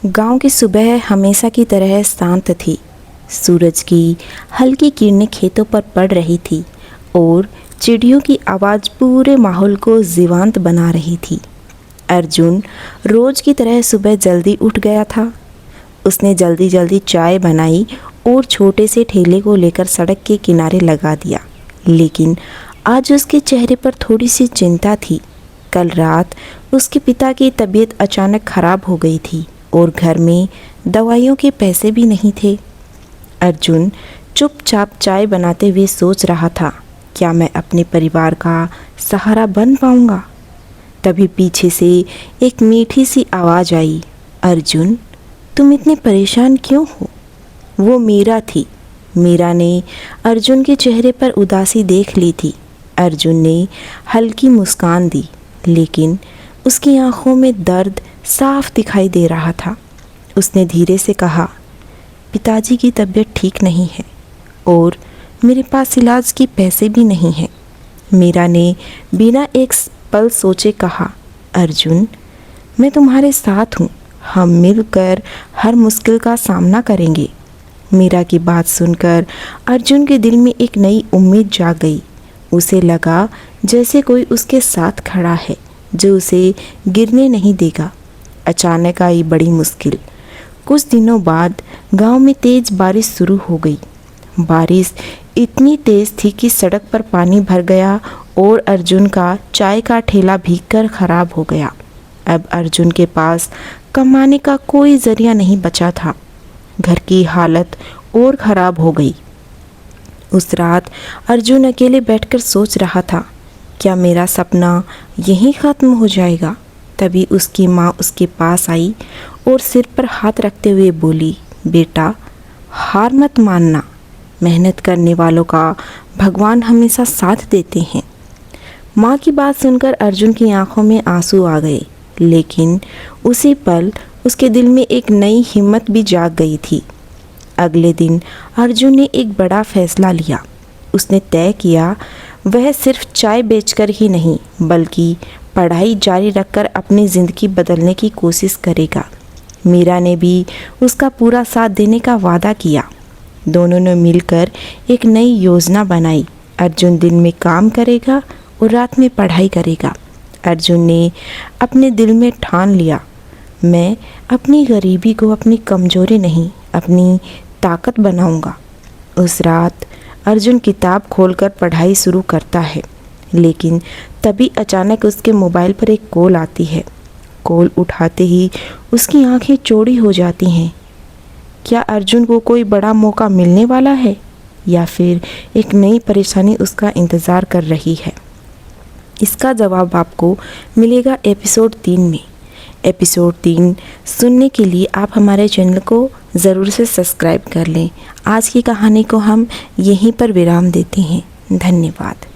गांव की सुबह हमेशा की तरह शांत थी। सूरज की हल्की किरणें खेतों पर पड़ रही थी और चिड़ियों की आवाज़ पूरे माहौल को जीवंत बना रही थी। अर्जुन रोज की तरह सुबह जल्दी उठ गया था। उसने जल्दी जल्दी चाय बनाई और छोटे से ठेले को लेकर सड़क के किनारे लगा दिया। लेकिन आज उसके चेहरे पर थोड़ी सी चिंता थी। कल रात उसके पिता की तबीयत अचानक खराब हो गई थी और घर में दवाइयों के पैसे भी नहीं थे। अर्जुन चुपचाप चाय बनाते हुए सोच रहा था, क्या मैं अपने परिवार का सहारा बन पाऊंगा? तभी पीछे से एक मीठी सी आवाज़ आई, अर्जुन तुम इतने परेशान क्यों हो? वो मीरा थी। मीरा ने अर्जुन के चेहरे पर उदासी देख ली थी। अर्जुन ने हल्की मुस्कान दी, लेकिन उसकी आंखों में दर्द साफ दिखाई दे रहा था। उसने धीरे से कहा, पिताजी की तबीयत ठीक नहीं है और मेरे पास इलाज के पैसे भी नहीं हैं। मीरा ने बिना एक पल सोचे कहा, अर्जुन मैं तुम्हारे साथ हूँ, हम मिलकर हर मुश्किल का सामना करेंगे। मीरा की बात सुनकर अर्जुन के दिल में एक नई उम्मीद जाग गई। उसे लगा जैसे कोई उसके साथ खड़ा है जो उसे गिरने नहीं देगा। अचानक आई बड़ी मुश्किल। कुछ दिनों बाद गांव में तेज बारिश शुरू हो गई। बारिश इतनी तेज थी कि सड़क पर पानी भर गया और अर्जुन का चाय का ठेला भीगकर खराब हो गया। अब अर्जुन के पास कमाने का कोई जरिया नहीं बचा था। घर की हालत और ख़राब हो गई। उस रात अर्जुन अकेले बैठकर सोच रहा था, क्या मेरा सपना यहीं ख़त्म हो जाएगा? तभी उसकी माँ उसके पास आई और सिर पर हाथ रखते हुए बोली, बेटा हार मत मानना, मेहनत करने वालों का भगवान हमेशा साथ देते हैं। माँ की बात सुनकर अर्जुन की आंखों में आंसू आ गए, लेकिन उसी पल उसके दिल में एक नई हिम्मत भी जाग गई थी। अगले दिन अर्जुन ने एक बड़ा फैसला लिया। उसने तय किया वह सिर्फ चाय बेचकर ही नहीं बल्कि पढ़ाई जारी रखकर अपनी ज़िंदगी बदलने की कोशिश करेगा। मीरा ने भी उसका पूरा साथ देने का वादा किया। दोनों ने मिलकर एक नई योजना बनाई। अर्जुन दिन में काम करेगा और रात में पढ़ाई करेगा। अर्जुन ने अपने दिल में ठान लिया, मैं अपनी गरीबी को अपनी कमजोरी नहीं अपनी ताकत बनाऊंगा। उस रात अर्जुन किताब खोलकर पढ़ाई शुरू करता है, लेकिन तभी अचानक उसके मोबाइल पर एक कॉल आती है। कॉल उठाते ही उसकी आंखें चौड़ी हो जाती हैं। क्या अर्जुन को कोई बड़ा मौका मिलने वाला है या फिर एक नई परेशानी उसका इंतज़ार कर रही है? इसका जवाब आपको मिलेगा एपिसोड 3 में। एपिसोड 3 सुनने के लिए आप हमारे चैनल को ज़रूर से सब्सक्राइब कर लें। आज की कहानी को हम यहीं पर विराम देते हैं। धन्यवाद।